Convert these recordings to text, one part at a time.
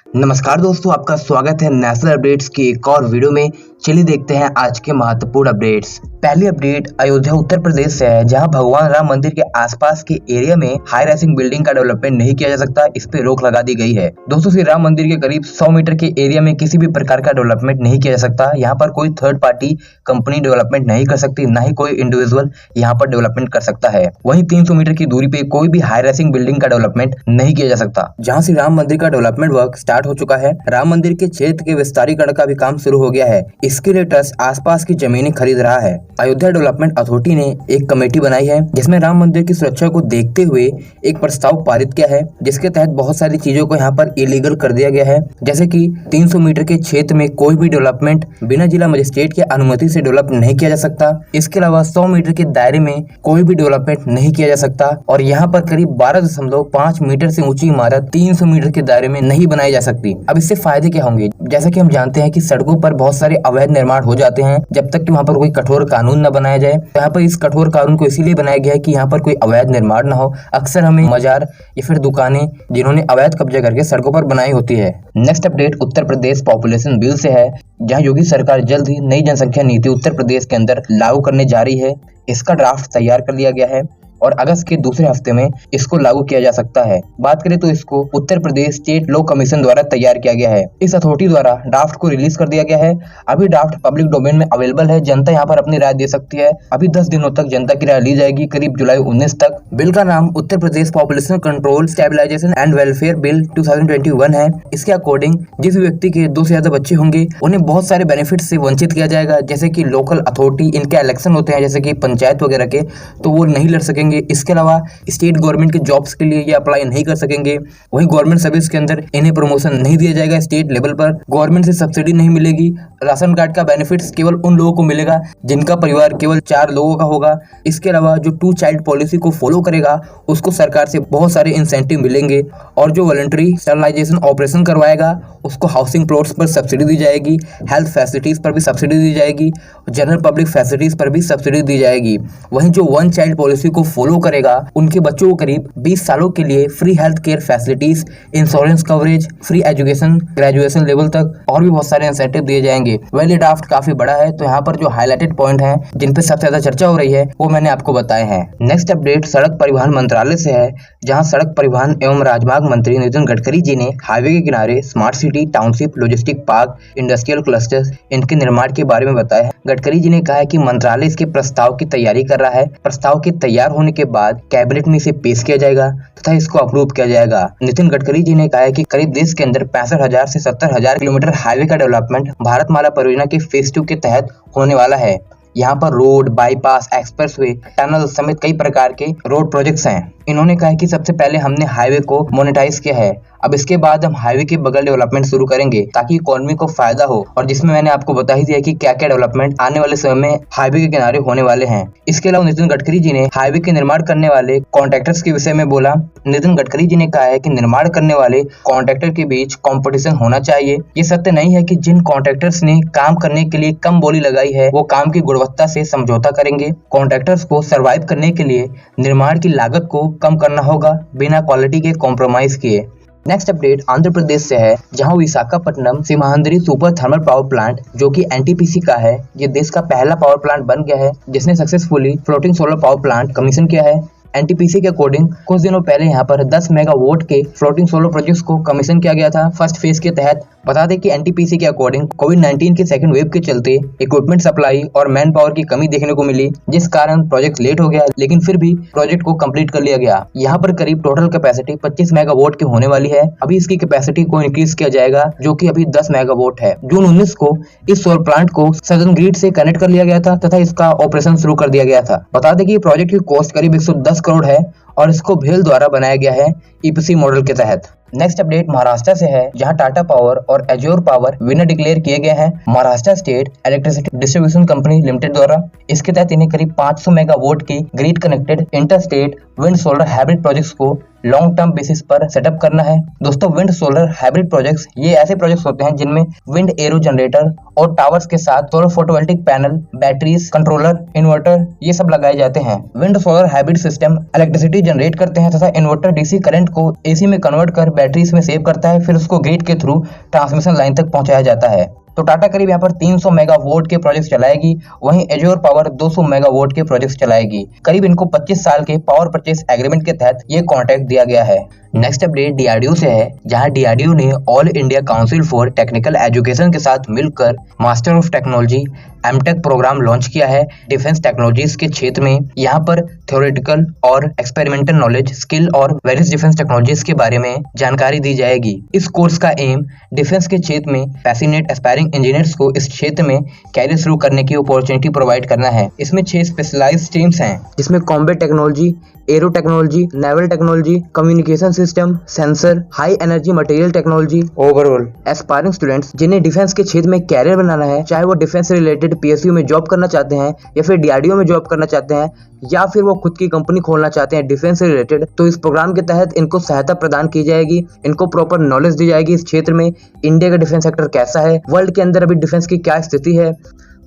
नमस्कार दोस्तों, आपका स्वागत है नेशनल अपडेट्स की एक और वीडियो में। चलिए देखते हैं आज के महत्वपूर्ण अपडेट्स। पहली अपडेट अयोध्या उत्तर प्रदेश से है, जहां भगवान राम मंदिर के आसपास के एरिया में हाई राइजिंग बिल्डिंग का डेवलपमेंट नहीं किया जा सकता, इस पे रोक लगा दी गई है। दोस्तों, श्री राम मंदिर के करीब 100 मीटर के एरिया में किसी भी प्रकार का डेवलपमेंट नहीं किया जा सकता। यहाँ पर कोई थर्ड पार्टी कंपनी डेवलपमेंट नहीं कर सकती, ना ही कोई इंडिविजुअल यहाँ पर डेवलपमेंट कर सकता है। वहीं 300 मीटर की दूरी पे कोई भी हाई राइजिंग बिल्डिंग का डेवलपमेंट नहीं किया जा सकता। जहाँ श्री राम मंदिर का डेवलपमेंट वर्क स्टार्ट हो चुका है, राम मंदिर के क्षेत्र के विस्तारीकरण का भी काम शुरू हो गया है। इसके लिए ट्रस्ट आसपास की जमीनें खरीद रहा है। अयोध्या डेवलपमेंट अथॉरिटी ने एक कमेटी बनाई है, जिसमें राम मंदिर की सुरक्षा को देखते हुए एक प्रस्ताव पारित किया है, जिसके तहत बहुत सारी चीजों को यहाँ पर इलीगल कर दिया गया है। जैसे कि 300 मीटर के क्षेत्र में कोई भी डेवलपमेंट बिना जिला मजिस्ट्रेट की अनुमति से डेवलप नहीं किया जा सकता। इसके अलावा 100 मीटर के दायरे में कोई भी डेवलपमेंट नहीं किया जा सकता और यहाँ पर करीब 12.5 मीटर से ऊंची इमारत 300 मीटर के दायरे में नहीं बनाई जा सकती। अब इससे फायदे क्या होंगे? जैसा कि हम जानते हैं कि सड़कों पर बहुत सारे अवैध निर्माण हो जाते हैं, जब तक कि वहाँ पर कोई कठोर कानून न बनाया जाए। तो यहाँ पर इस कठोर कानून को इसीलिए बनाया गया है कि यहाँ पर कोई अवैध निर्माण न हो। अक्सर हमें मजार या फिर दुकानें जिन्होंने अवैध कब्जा करके सड़कों पर बनाई होती है। नेक्स्ट अपडेट उत्तर प्रदेश पॉपुलेशन बिल से है, जहाँ योगी सरकार जल्द ही नई जनसंख्या नीति उत्तर प्रदेश के अंदर लागू करने जा रही है। इसका ड्राफ्ट तैयार कर लिया गया है और अगस्त के दूसरे हफ्ते में इसको लागू किया जा सकता है। बात करें तो इसको Uttar Pradesh state law commission द्वारा तैयार किया गया है। इस अथॉरिटी द्वारा ड्राफ्ट को रिलीज कर दिया गया है। अभी ड्राफ्ट पब्लिक डोमेन में अवेलेबल है, जनता यहाँ पर अपनी राय दे सकती है। अभी 10 दिनों तक जनता की राय ली जाएगी, करीब जुलाई 19 तक। बिल का नाम Uttar Pradesh population control stabilisation and welfare bill 2021 है। इसके अकॉर्डिंग जिस व्यक्ति के 2 से ज्यादा बच्चे होंगे उन्हें बहुत सारे बेनिफिट से वंचित किया जाएगा, जैसे कि लोकल अथॉरिटी इनके इलेक्शन होते हैं, जैसे कि पंचायत वगैरह के, तो वो नहीं लड़ सकेंगे। इसके अलावा स्टेट गवर्नमेंट के जॉब्स के लिए ये अप्लाई नहीं कर सकेंगे। वहीं गवर्नमेंट सर्विस के अंदर इन्हें प्रमोशन नहीं दिया जाएगा। स्टेट लेवल पर गवर्नमेंट से सब्सिडी नहीं मिलेगी। राशन कार्ड का बेनिफिट्स केवल उन लोगों को मिलेगा जिनका परिवार केवल 4 लोगों का होगा। इसके अलावा जो 2 चाइल्ड पॉलिसी को फॉलो करेगा उसको सरकार से बहुत सारे इंसेंटिव मिलेंगे और जो वॉलंटरी स्टरलाइजेशन ऑपरेशन करवाएगा उसको हाउसिंग प्लॉट्स पर सब्सिडी दी जाएगी, हेल्थ फैसिलिटीज पर भी सब्सिडी दी जाएगी, जनरल पब्लिक फैसिलिटीज पर भी सब्सिडी दी जाएगी। वहीं जो 1 चाइल्ड पॉलिसी को फॉलो करेगा उनके बच्चों को करीब 20 सालों के लिए free health care facilities, insurance coverage, free education graduation level तक और भी बहुत सारे इंसेंटिव दिए जाएंगे। वेल, ये ड्राफ्ट काफी बड़ा है, तो यहाँ पर जो हाईलाइटेड पॉइंट हैं जिन पे सबसे ज्यादा चर्चा हो रही है वो मैंने आपको बताए हैं। नेक्स्ट अपडेट सड़क परिवहन मंत्रालय से है, जहाँ सड़क परिवहन एवं राजमार्ग मंत्री नितिन गडकरी जी ने हाईवे के किनारे smart city, township, logistic park, industrial clusters इनके निर्माण के बारे में बताया है। गडकरी जी ने कहा है कि मंत्रालय इसके प्रस्ताव की तैयारी कर रहा है। प्रस्ताव के तैयार होने के बाद कैबिनेट में इसे पेश किया जाएगा तथा इसको अप्रूव किया जाएगा। नितिन गडकरी जी ने कहा है कि करीब देश के अंदर 65,000 से 70,000 किलोमीटर हाईवे का डेवलपमेंट भारतमाला परियोजना के फेज 2 के तहत होने वाला है। यहाँ पर रोड, बाईपास, एक्सप्रेसवे, टनल समेत कई प्रकार के रोड प्रोजेक्ट्स हैं। इन्होंने कहा कि सबसे पहले हमने हाईवे को मोनेटाइज किया है, अब इसके बाद हम हाईवे के बगल डेवलपमेंट शुरू करेंगे ताकि इकोनॉमी को फायदा हो, और जिसमें मैंने आपको बता ही दिया कि क्या क्या डेवलपमेंट आने वाले समय में हाईवे के किनारे होने वाले हैं। इसके अलावा नितिन गडकरी जी ने हाईवे के निर्माण करने वाले कॉन्ट्रैक्टर्स के विषय में बोला। नितिन गडकरी जी ने कहा है कि निर्माण करने वाले कॉन्ट्रैक्टर के बीच कॉम्पिटिशन होना चाहिए। ये सत्य नहीं है कि जिन कॉन्ट्रैक्टर्स ने काम करने के लिए कम बोली लगाई है वो काम की गुणवत्ता से समझौता करेंगे। कॉन्ट्रैक्टर्स को सर्वाइव करने के लिए निर्माण की लागत को कम करना होगा बिना क्वालिटी के कॉम्प्रोमाइज किए। नेक्स्ट अपडेट आंध्र प्रदेश से है, जहां Visakhapatnam Simhadri super thermal power plant जो कि एनटीपीसी का है, ये देश का पहला पावर प्लांट बन गया है जिसने successfully floating solar power plant commission किया है। एनटीपीसी के अकॉर्डिंग कुछ दिनों पहले यहाँ पर 10 मेगावाट के फ्लोटिंग सोलर प्रोजेक्ट्स को कमीशन किया गया था फर्स्ट फेज के तहत। बता दें कि एनटीपीसी के अकॉर्डिंग कोविड-19 के सेकंड वेव के चलते इक्विपमेंट सप्लाई और मैन पावर की कमी देखने को मिली, जिस कारण प्रोजेक्ट लेट हो गया, लेकिन फिर भी प्रोजेक्ट को कंप्लीट कर लिया गया। यहाँ पर करीब टोटल कैपेसिटी 25 मेगावाट की होने वाली है। अभी इसकी कैपेसिटी को इंक्रीज किया जाएगा जो कि अभी 10 मेगावाट है। जून 19 को इस सोलर प्लांट को सदर्न ग्रिड से कनेक्ट कर लिया गया था तथा इसका ऑपरेशन शुरू कर दिया गया था। बता दें कि प्रोजेक्ट की कॉस्ट करीब 110 करोड़ है और इसको भेल द्वारा बनाया गया है ईपीसी मॉडल के तहत। नेक्स्ट अपडेट महाराष्ट्र से है, जहां टाटा पावर और एज्योर पावर विनर डिक्लेयर किए गए हैं Maharashtra state electricity distribution company limited द्वारा। इसके तहत इन्हें करीब 500 मेगावाट की grid connected inter state wind solar hybrid projects को लॉन्ग टर्म बेसिस पर सेटअप करना है। दोस्तों विंड सोलर हाइब्रिड प्रोजेक्ट्स ये ऐसे प्रोजेक्ट्स होते हैं जिनमें विंड एरो जनरेटर और टावर्स के साथ solar photovoltaic panel, batteries, controller, inverter ये सब लगाए जाते हैं। Wind solar hybrid system electricity generate करते हैं तथा इन्वर्टर डीसी करंट को एसी में कन्वर्ट कर बैटरीज में सेव करता है, फिर उसको ग्रिड के थ्रू ट्रांसमिशन लाइन तक पहुंचाया जाता है। तो टाटा करीब यहाँ पर 300 मेगावाट के प्रोजेक्ट चलाएगी, वहीं एज्योर पावर 200 मेगावाट के प्रोजेक्ट चलाएगी। करीब इनको 25 साल के पावर परचेस एग्रीमेंट के तहत ये कॉन्ट्रैक्ट दिया गया है। नेक्स्ट अपडेट डीआरडीओ से है, जहां डीआरडीओ ने All India Council for Technical Education के साथ मिलकर master of technology MTech program launch किया है। डिफेंस टेक्नोलॉजीज के क्षेत्र में यहाँ पर थ्योरेटिकल और एक्सपेरिमेंटल नॉलेज, स्किल और वेरियस डिफेंस टेक्नोलॉजीज के बारे में जानकारी दी जाएगी। इस कोर्स का एम डिफेंस के क्षेत्र में पैशनेट एस्पायरिंग इंजीनियर्स को इस क्षेत्र में कैरियर शुरू करने की अपॉर्चुनिटी प्रोवाइड करना है। इसमें 6 स्पेशलाइज्ड स्ट्रीम्स हैं, जिसमें combat technology, arrow technology, naval technology, communication system, sensor, high energy material technology. Overall aspiring students जिन्हें डिफेंस के क्षेत्र में कैरियर बनाना है, चाहे वो डिफेंस से रिलेटेड पीएसयू में जॉब करना चाहते हैं या फिर डीआरडीओ में जॉब करना चाहते हैं या फिर वो खुद की कंपनी खोलना चाहते हैं डिफेंस से रिलेटेड, तो इस प्रोग्राम के तहत इनको सहायता प्रदान की जाएगी। इनको प्रॉपर नॉलेज दी जाएगी इस क्षेत्र में, इंडिया का डिफेंस सेक्टर कैसा है, वर्ल्ड के अंदर अभी डिफेंस की क्या स्थिति है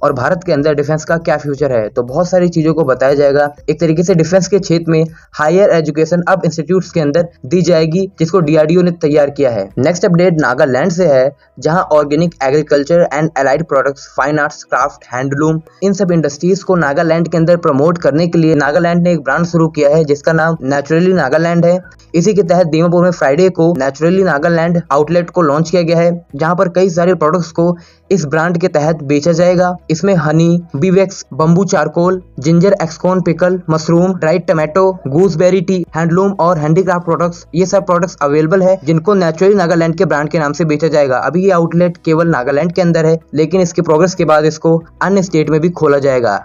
और भारत के अंदर डिफेंस का क्या फ्यूचर है। तो बहुत सारी चीजों को बताया जाएगा। एक तरीके से डिफेंस के क्षेत्र में हायर एजुकेशन अब इंस्टीट्यूट्स के अंदर दी जाएगी, जिसको डीआरडीओ ने तैयार किया है। नेक्स्ट अपडेट नागालैंड से है, जहां organic agriculture and allied products, fine arts, craft, handloom इन सब इंडस्ट्रीज को नागालैंड के अंदर प्रमोट करने के लिए नागालैंड ने एक ब्रांड शुरू किया है जिसका नाम नेचुरली नागालैंड है। इसी के तहत दीमापुर में फ्राइडे को नेचुरली नागालैंड आउटलेट को लॉन्च किया गया है, जहां पर कई सारे प्रोडक्ट्स को इस ब्रांड के तहत बेचा जाएगा। इसमें honey, beeswax, bamboo charcoal, ginger एक्सकोन pickle, mushroom, dried tomato, gooseberry tea, handloom और हैंडीक्राफ्ट प्रोडक्ट्स ये सब प्रोडक्ट्स अवेलेबल है, जिनको नेचुरली नागालैंड के ब्रांड के नाम से बेचा जाएगा। अभी ये आउटलेट केवल नागालैंड के अंदर है, लेकिन इसके प्रोग्रेस के बाद इसको अन्य स्टेट में भी खोला जाएगा।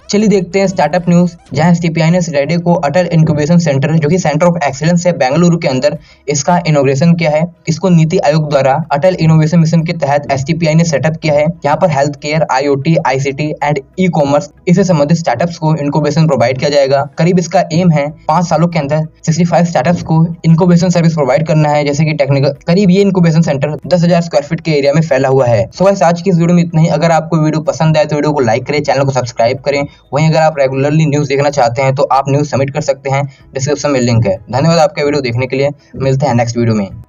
चलिए देखते हैं स्टार्टअप न्यूज, जहां एसटीपीआई ने सैटरडे को अटल इंक्यूबेशन सेंटर, जो कि सेंटर ऑफ एक्सीलेंस है बेंगलुरु के अंदर, इसका इनॉग्रेशन किया है। इसको नीति आयोग द्वारा अटल इनोवेशन मिशन के तहत एसटीपीआई ने सेटअप किया है। यहाँ पर health care, IoT, ICT and e commerce इससे संबंधित स्टार्टअप्स को इनक्यूबेशन प्रोवाइड किया जाएगा। करीब इसका एम है 5 सालों के अंदर 65 स्टार्टअप्स को इनक्यूबेशन सर्विस प्रोवाइड करना है, जैसे कि टेक्निकल। करीब ये इनक्यूबेशन सेंटर 10,000 स्क्वायर फीट के एरिया में फैला हुआ है। सो गाइस आज की इस वीडियो में इतना ही। अगर आपको वीडियो पसंद आए तो वीडियो को लाइक करें, चैनल को सब्सक्राइब करें। वहीं अगर आप रेगुलरली न्यूज देखना चाहते हैं तो आप न्यूज सबमिट कर सकते हैं, डिस्क्रिप्शन में लिंक है। धन्यवाद आपका वीडियो देखने के लिए, मिलते हैं नेक्स्ट वीडियो में।